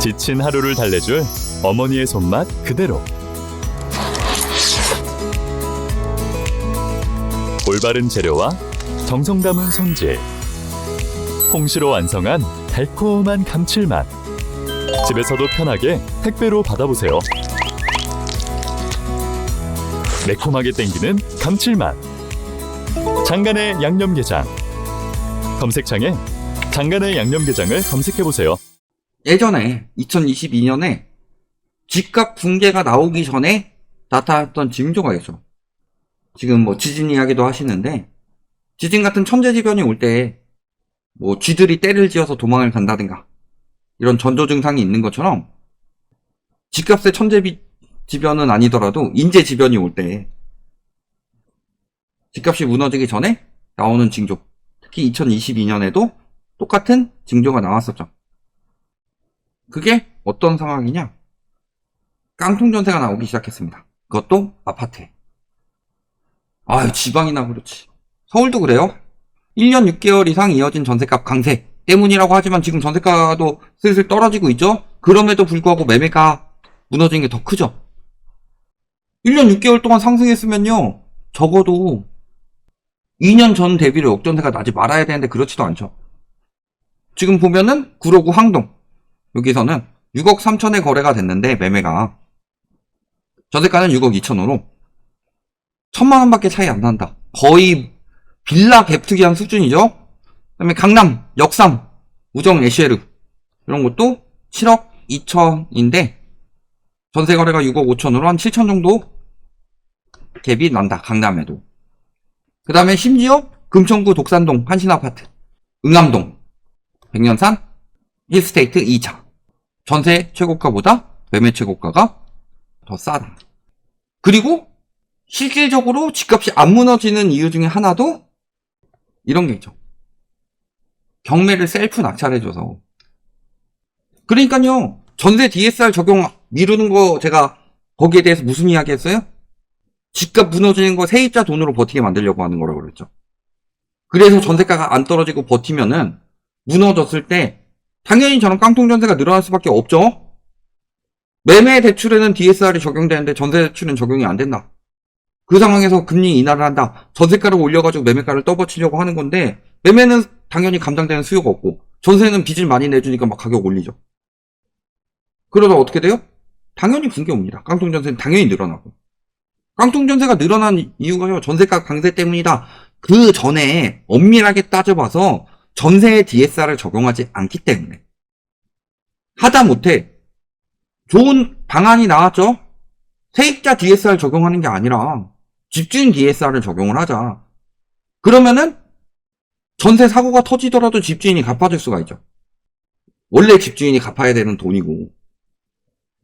지친 하루를 달래줄 어머니의 손맛 그대로. 올바른 재료와 정성 담은 손질. 홍시로 완성한 달콤한 감칠맛. 집에서도 편하게 택배로 받아보세요. 매콤하게 땡기는 감칠맛. 장간의 양념게장. 검색창에 장간의 양념게장을 검색해보세요. 예전에 2022년에 집값 붕괴가 나오기 전에 나타났던 징조가 있죠. 지금 뭐 지진 이야기도 하시는데, 지진 같은 천재지변이 올 때 뭐 쥐들이 떼를 지어서 도망을 간다든가 이런 전조 증상이 있는 것처럼, 집값의 천재지변은 아니더라도 인재지변이 올 때 집값이 무너지기 전에 나오는 징조, 특히 2022년에도 똑같은 징조가 나왔었죠. 그게 어떤 상황이냐? 깡통 전세가 나오기 시작했습니다. 그것도 아파트에. 지방이나 그렇지. 서울도 그래요. 1년 6개월 이상 이어진 전세값 강세 때문이라고 하지만 지금 전세가도 슬슬 떨어지고 있죠. 그럼에도 불구하고 매매가 무너진 게 더 크죠. 1년 6개월 동안 상승했으면요, 적어도 2년 전 대비로 역전세가 나지 말아야 되는데 그렇지도 않죠. 지금 보면은 구로구 황동, 여기서는 6억 3천에 거래가 됐는데 매매가, 전세가는 6억 2천으로 1,000만 원밖에 차이 안 난다. 거의 빌라 갭 특이한 수준이죠. 그다음에 강남, 역삼, 우정 에쉐르 이런 것도 7억 2천인데 전세 거래가 6억 5천으로 한 7천 정도 갭이 난다. 강남에도. 그 다음에 심지어 금천구 독산동 한신아파트, 응암동, 백년산, 힐스테이트 2차 전세 최고가보다 매매 최고가가 더 싸다. 그리고 실질적으로 집값이 안 무너지는 이유 중에 하나도 이런 게 있죠. 경매를 셀프 낙찰해줘서. 그러니까요, 전세 DSR 적용 미루는 거, 제가 거기에 대해서 무슨 이야기 했어요? 집값 무너지는 거 세입자 돈으로 버티게 만들려고 하는 거라고 그랬죠. 그래서 전세가가 안 떨어지고 버티면은 무너졌을 때 당연히 저런 깡통 전세가 늘어날 수밖에 없죠. 매매 대출에는 DSR이 적용되는데 전세 대출은 적용이 안 된다. 그 상황에서 금리 인하를 한다. 전세가를 올려가지고 매매가를 떠받치려고 하는 건데, 매매는 당연히 감당되는 수요가 없고 전세는 빚을 많이 내주니까 막 가격 올리죠. 그러다 어떻게 돼요? 당연히 붕괴 옵니다. 깡통 전세는 당연히 늘어나고. 깡통 전세가 늘어난 이유가요, 전세가 강세 때문이다. 그 전에 엄밀하게 따져봐서 전세에 DSR을 적용하지 않기 때문에. 하다못해 좋은 방안이 나왔죠. 세입자 DSR 적용하는 게 아니라 집주인 DSR을 적용을 하자. 그러면은 전세 사고가 터지더라도 집주인이 갚아줄 수가 있죠. 원래 집주인이 갚아야 되는 돈이고.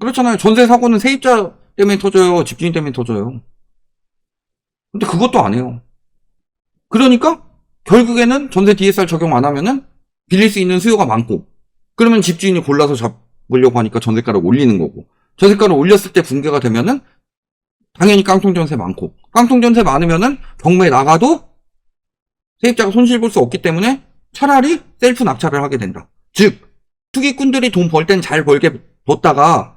그렇잖아요. 전세 사고는 세입자 때문에 터져요, 집주인 때문에 터져요. 근데 그것도 안 해요. 그러니까 결국에는 전세 DSR 적용 안 하면은 빌릴 수 있는 수요가 많고, 그러면 집주인이 골라서 잡으려고 하니까 전세가를 올리는 거고, 전세가를 올렸을 때 붕괴가 되면은 당연히 깡통 전세 많고, 깡통 전세 많으면은 경매에 나가도 세입자가 손실 볼 수 없기 때문에 차라리 셀프 낙찰을 하게 된다. 즉, 투기꾼들이 돈 벌 땐 잘 벌게 뒀다가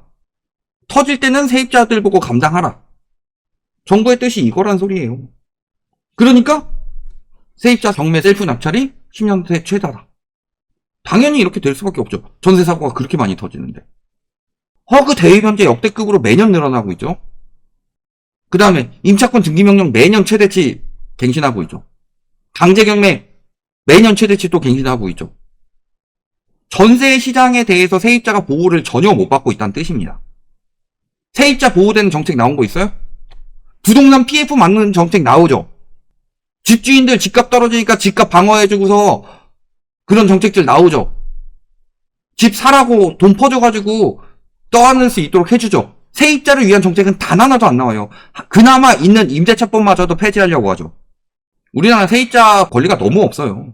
터질 때는 세입자들 보고 감당하라. 정부의 뜻이 이거란 소리예요. 그러니까 세입자 경매 셀프 낙찰이 10년 새 최다다. 당연히 이렇게 될 수밖에 없죠. 전세 사고가 그렇게 많이 터지는데. 허그 대위 변제 역대급으로 매년 늘어나고 있죠. 그 다음에 임차권 등기명령 매년 최대치 갱신하고 있죠. 강제경매 매년 최대치 또 갱신하고 있죠. 전세 시장에 대해서 세입자가 보호를 전혀 못 받고 있다는 뜻입니다. 세입자 보호되는 정책 나온 거 있어요? 부동산 PF 맞는 정책 나오죠. 집주인들 집값 떨어지니까 집값 방어해주고서 그런 정책들 나오죠. 집 사라고 돈 퍼줘가지고 떠안을 수 있도록 해주죠. 세입자를 위한 정책은 단 하나도 안 나와요. 그나마 있는 임대차법마저도 폐지하려고 하죠. 우리나라 세입자 권리가 너무 없어요.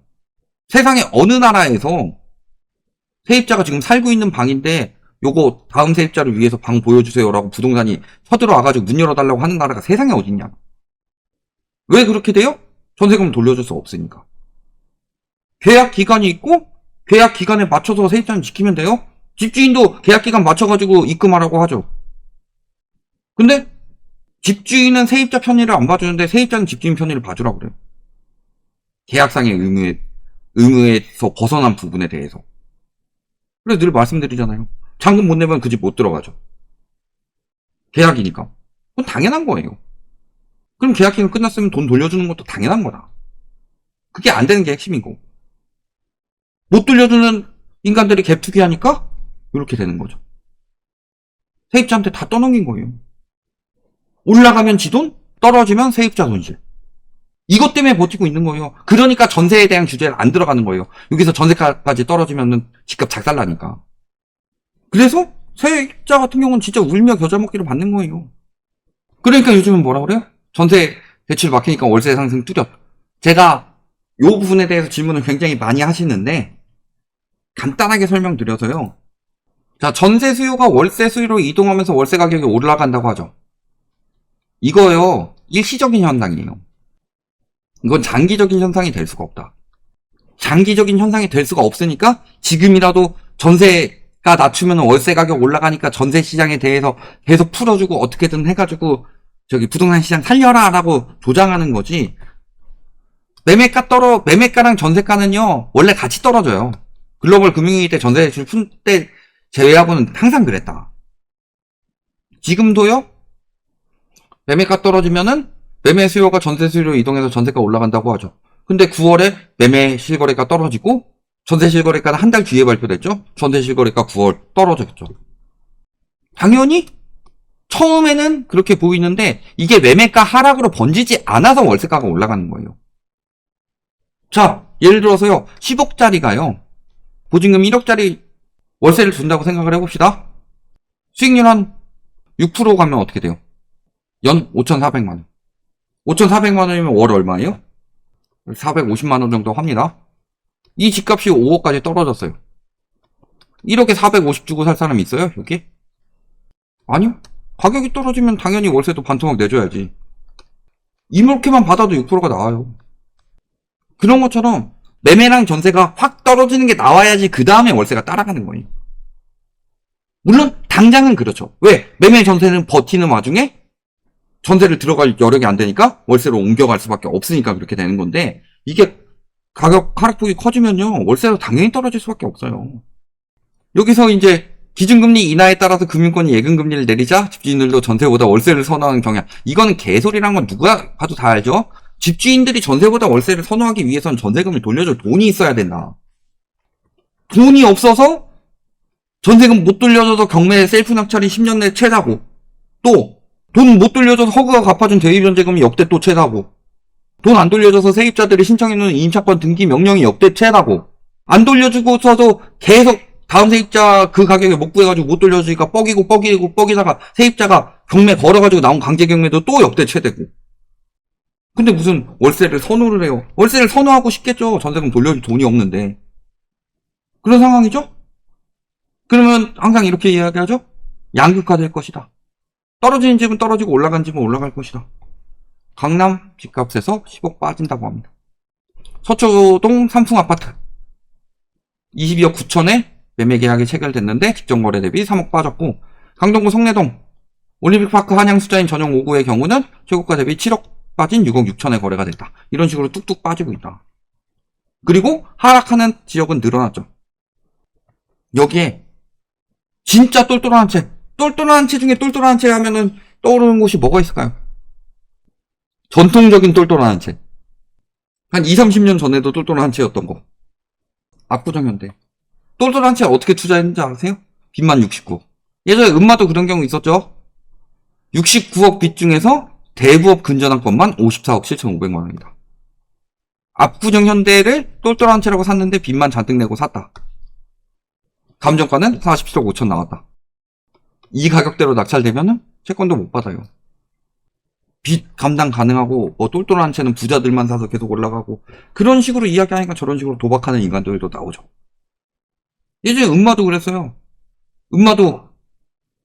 세상에 어느 나라에서 세입자가 지금 살고 있는 방인데 요거 다음 세입자를 위해서 방 보여주세요라고 부동산이 쳐들어와가지고 문 열어달라고 하는 나라가 세상에 어딨냐. 왜 그렇게 돼요? 전세금 돌려줄 수 없으니까. 계약 기간이 있고 계약 기간에 맞춰서 세입자는 지키면 돼요. 집주인도 계약기간 맞춰가지고 입금하라고 하죠. 근데 집주인은 세입자 편의를 안 봐주는데 세입자는 집주인 편의를 봐주라고 그래요. 계약상의 의무에서 벗어난 부분에 대해서. 그래서 늘 말씀드리잖아요. 잔금 못 내면 그 집 못 들어가죠. 계약이니까. 그건 당연한 거예요. 그럼 계약기간 끝났으면 돈 돌려주는 것도 당연한 거다. 그게 안 되는 게 핵심이고. 못 돌려주는 인간들이 갭투기 하니까 이렇게 되는 거죠. 세입자한테 다 떠넘긴 거예요. 올라가면 지 돈, 떨어지면 세입자 손실. 이것 때문에 버티고 있는 거예요. 그러니까 전세에 대한 규제를 안 들어가는 거예요. 여기서 전세가까지 떨어지면 집값 작살나니까. 그래서 세입자 같은 경우는 진짜 울며 겨자 먹기를 받는 거예요. 그러니까 요즘은 뭐라 그래요? 전세 대출 막히니까 월세 상승 뚜렷. 제가 이 부분에 대해서 질문을 굉장히 많이 하시는데 간단하게 설명드려서요. 자, 전세 수요가 월세 수요로 이동하면서 월세 가격이 올라간다고 하죠. 이거요, 일시적인 현상이에요. 이건 장기적인 현상이 될 수가 없다. 장기적인 현상이 될 수가 없으니까 지금이라도 전세가 낮추면 월세 가격 올라가니까 전세 시장에 대해서 계속 풀어주고 어떻게든 해가지고 저기 부동산 시장 살려라 라고 조장하는 거지. 매매가랑 전세가는요 원래 같이 떨어져요. 글로벌 금융위기 때 전세 대출 푼 때 제외하고는 항상 그랬다. 지금도요 매매가 떨어지면은 매매 수요가 전세 수요로 이동해서 전세가 올라간다고 하죠. 근데 9월에 매매 실거래가 떨어지고 전세 실거래가는 한 달 뒤에 발표됐죠. 전세 실거래가 9월 떨어졌죠. 당연히 처음에는 그렇게 보이는데 이게 매매가 하락으로 번지지 않아서 월세가가 올라가는 거예요. 자, 예를 들어서요 10억짜리가요 보증금 1억짜리 월세를 준다고 생각을 해봅시다. 수익률 한 6% 가면 어떻게 돼요? 연 5,400만원. 5,400만원이면 월 얼마예요? 450만원 정도 합니다. 이 집값이 5억까지 떨어졌어요. 1억에 450 주고 살 사람이 있어요? 여기? 아니요. 가격이 떨어지면 당연히 월세도 반토막 내줘야지. 이렇게만 받아도 6%가 나와요. 그런 것처럼 매매랑 전세가 확 떨어지는 게 나와야지 그 다음에 월세가 따라가는 거예요. 물론 당장은 그렇죠. 왜? 매매 전세는 버티는 와중에 전세를 들어갈 여력이 안 되니까 월세로 옮겨갈 수밖에 없으니까 그렇게 되는 건데 이게 가격 하락폭이 커지면요 월세도 당연히 떨어질 수밖에 없어요. 여기서 이제 기준금리 인하에 따라서 금융권이 예금금리를 내리자 집주인들도 전세보다 월세를 선호하는 경향. 이거는 개소리란 건 누가 봐도 다 알죠. 집주인들이 전세보다 월세를 선호하기 위해서는 전세금을 돌려줄 돈이 있어야 된다. 돈이 없어서 전세금 못 돌려줘서 경매 셀프 낙찰이 10년 내에 최다고, 또 돈 못 돌려줘서 허그가 갚아준 대위변제금이 역대 또 최다고, 돈 안 돌려줘서 세입자들이 신청해놓은 임차권 등기 명령이 역대 최다고, 안 돌려주고서도 계속 다음 세입자 그 가격에 못 구해가지고 못 돌려주니까 뻐기다가 세입자가 경매 걸어가지고 나온 강제 경매도 또 역대 최대고. 근데 무슨 월세를 선호를 해요. 월세를 선호하고 싶겠죠. 전세금 돌려줄 돈이 없는데. 그런 상황이죠? 그러면 항상 이렇게 이야기하죠? 양극화 될 것이다. 떨어지는 집은 떨어지고 올라간 집은 올라갈 것이다. 강남 집값에서 10억 빠진다고 합니다. 서초동 삼풍 아파트 22억 9천에 매매 계약이 체결됐는데 직전 거래 대비 3억 빠졌고, 강동구 성내동 올림픽파크 한양수자인 전용 5구의 경우는 최고가 대비 7억 빠진 6억 6천에 거래가 됐다. 이런 식으로 뚝뚝 빠지고 있다. 그리고 하락하는 지역은 늘어났죠. 여기에 진짜 똘똘한 채 중에 똘똘한 채 하면은 떠오르는 곳이 뭐가 있을까요? 전통적인 똘똘한 채. 한 20, 30년 전에도 똘똘한 채였던 거. 압구정현대. 똘똘한 채 어떻게 투자했는지 아세요? 빚만 69억. 예전에 음마도 그런 경우 있었죠? 69억 빚 중에서 대부업 근저당 것만 54억 7,500만 원입니다. 압구정 현대를 똘똘한 채라고 샀는데 빚만 잔뜩 내고 샀다. 감정가는 47억 5천 나왔다. 이 가격대로 낙찰되면은 채권도 못 받아요. 빚 감당 가능하고 뭐 똘똘한 채는 부자들만 사서 계속 올라가고, 그런 식으로 이야기하니까 저런 식으로 도박하는 인간들도 나오죠. 예전에 음마도 그랬어요. 음마도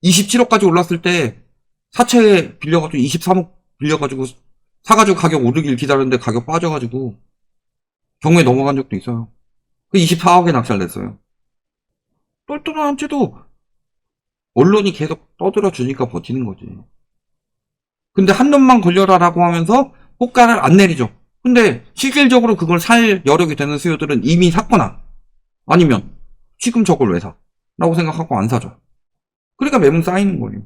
27억까지 올랐을 때 사채 빌려가지고 23억 빌려가지고 사가지고 가격 오르길 기다렸는데 가격 빠져가지고 경매에 넘어간 적도 있어요. 그 24억에 낙찰됐어요. 똘똘한 채도 언론이 계속 떠들어 주니까 버티는 거지. 근데 한 놈만 걸려라라고 하면서 호가를 안 내리죠. 근데 실질적으로 그걸 살 여력이 되는 수요들은 이미 샀거나 아니면 지금 저걸 왜 사? 라고 생각하고 안 사죠. 그러니까 매물 쌓이는 거예요.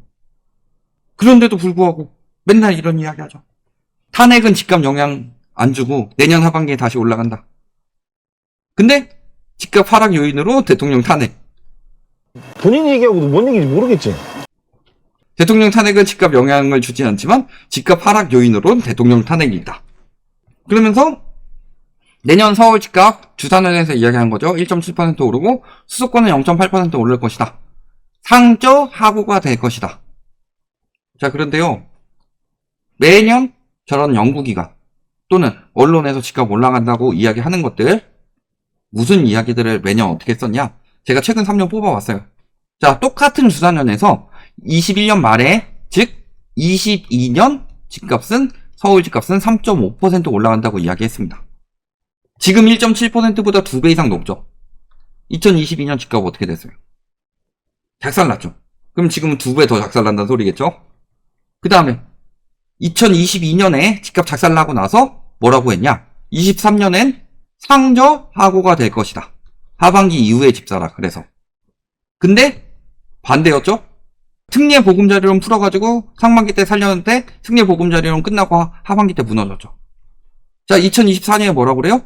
그런데도 불구하고 맨날 이런 이야기 하죠. 탄핵은 집값 영향 안 주고 내년 하반기에 다시 올라간다. 근데 집값 하락 요인으로 대통령 탄핵. 본인 얘기하고도 뭔 얘기인지 모르겠지. 대통령 탄핵은 집값 영향을 주지 않지만 집값 하락 요인으로는 대통령 탄핵이 있다. 그러면서 내년 서울 집값 주산은행에서 이야기한 거죠. 1.7% 오르고 수도권은 0.8% 오를 것이다. 상저 하고가 될 것이다. 자, 그런데요. 매년 저런 연구기관 또는 언론에서 집값 올라간다고 이야기하는 것들, 무슨 이야기들을 매년 어떻게 썼냐? 제가 최근 3년 뽑아왔어요. 자, 똑같은 주산연에서 21년 말에, 즉 22년 집값은, 서울 집값은 3.5% 올라간다고 이야기했습니다. 지금 1.7%보다 2배 이상 높죠. 2022년 집값 어떻게 됐어요? 작살났죠. 그럼 지금은 2배 더 작살난다는 소리겠죠? 그 다음에 2022년에 집값 작살나고 나서 뭐라고 했냐? 23년엔 상저 하고가 될 것이다. 하반기 이후에 집사라. 그래서 근데 반대였죠? 특례 보금자리론 풀어가지고 상반기 때 살렸는데 특례 보금자리론 끝나고 하반기 때 무너졌죠. 자, 2024년에 뭐라고 그래요?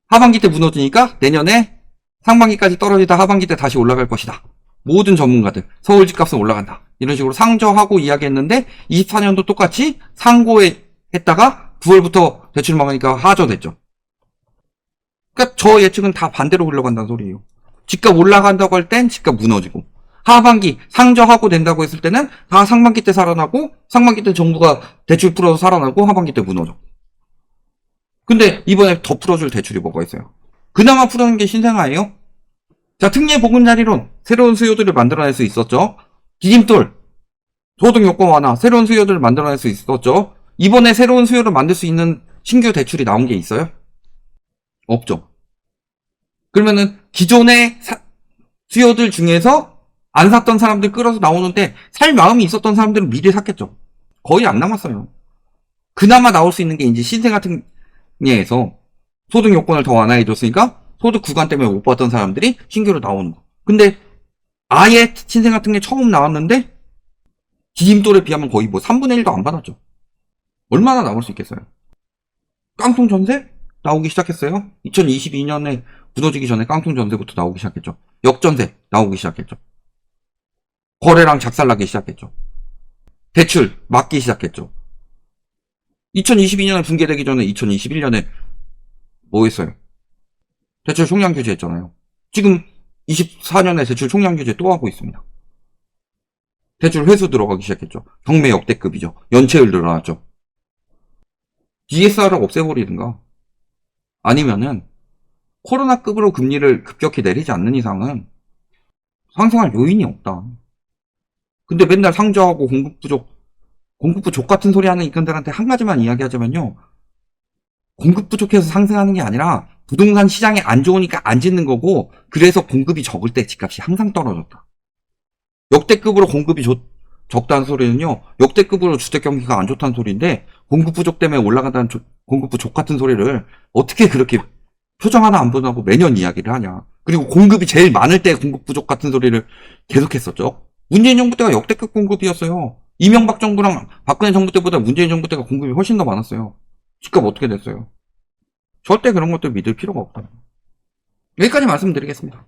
하반기 때 무너지니까 내년에 상반기까지 떨어지다 하반기 때 다시 올라갈 것이다. 모든 전문가들 서울 집값은 올라간다. 이런 식으로 상저하고 이야기했는데 24년도 똑같이 상고에 했다가 9월부터 대출 막으니까 하저됐죠. 그러니까 저 예측은 다 반대로 흘러간다는 소리예요. 집값 올라간다고 할 땐 집값 무너지고 하반기 상저하고 된다고 했을 때는 다 상반기 때 살아나고 상반기 때 정부가 대출 풀어서 살아나고 하반기 때 무너져. 근데 이번에 더 풀어줄 대출이 뭐가 있어요? 그나마 풀어낸 게 신생아예요. 자, 특례 보금자리론 새로운 수요들을 만들어낼 수 있었죠. 디딤돌 소득 요건 완화 새로운 수요들을 만들어낼 수 있었죠. 이번에 새로운 수요를 만들 수 있는 신규 대출이 나온 게 있어요? 없죠. 그러면은 기존의 수요들 중에서 안 샀던 사람들 끌어서 나오는데 살 마음이 있었던 사람들은 미리 샀겠죠. 거의 안 남았어요. 그나마 나올 수 있는 게 이제 신생아 특례에서 소득 요건을 더 완화해줬으니까 소득 구간 때문에 못 받던 사람들이 신규로 나오는 거. 근데 아예 신생아 특례 처음 나왔는데 디딤돌에 비하면 거의 뭐 3분의 1도 안 받았죠. 얼마나 나올 수 있겠어요? 깡통 전세 나오기 시작했어요. 2022년에 무너지기 전에 깡통 전세부터 나오기 시작했죠. 역전세 나오기 시작했죠. 거래량 작살나기 시작했죠. 대출 막기 시작했죠. 2022년에 붕괴되기 전에 2021년에 뭐 했어요? 대출 총량 규제했잖아요. 지금 24년에 대출 총량 규제 또 하고 있습니다. 대출 회수 들어가기 시작했죠. 경매 역대급이죠. 연체율 늘어났죠. DSR을 없애버리든가 아니면은 코로나급으로 금리를 급격히 내리지 않는 이상은 상승할 요인이 없다. 근데 맨날 상저하고 공급 부족 같은 소리 하는 이건들한테 한 가지만 이야기하자면요. 공급 부족해서 상승하는 게 아니라 부동산 시장이 안 좋으니까 안 짓는 거고 그래서 공급이 적을 때 집값이 항상 떨어졌다. 역대급으로 공급이 적다는 소리는요. 역대급으로 주택 경기가 안 좋다는 소리인데 공급 부족 때문에 올라간다는 공급 부족 같은 소리를 어떻게 그렇게 표정 하나 안 변하고 매년 이야기를 하냐. 그리고 공급이 제일 많을 때 공급 부족 같은 소리를 계속했었죠. 문재인 정부 때가 역대급 공급이었어요. 이명박 정부랑 박근혜 정부 때보다 문재인 정부 때가 공급이 훨씬 더 많았어요. 집값 어떻게 됐어요? 절대 그런 것들 믿을 필요가 없다. 여기까지 말씀드리겠습니다.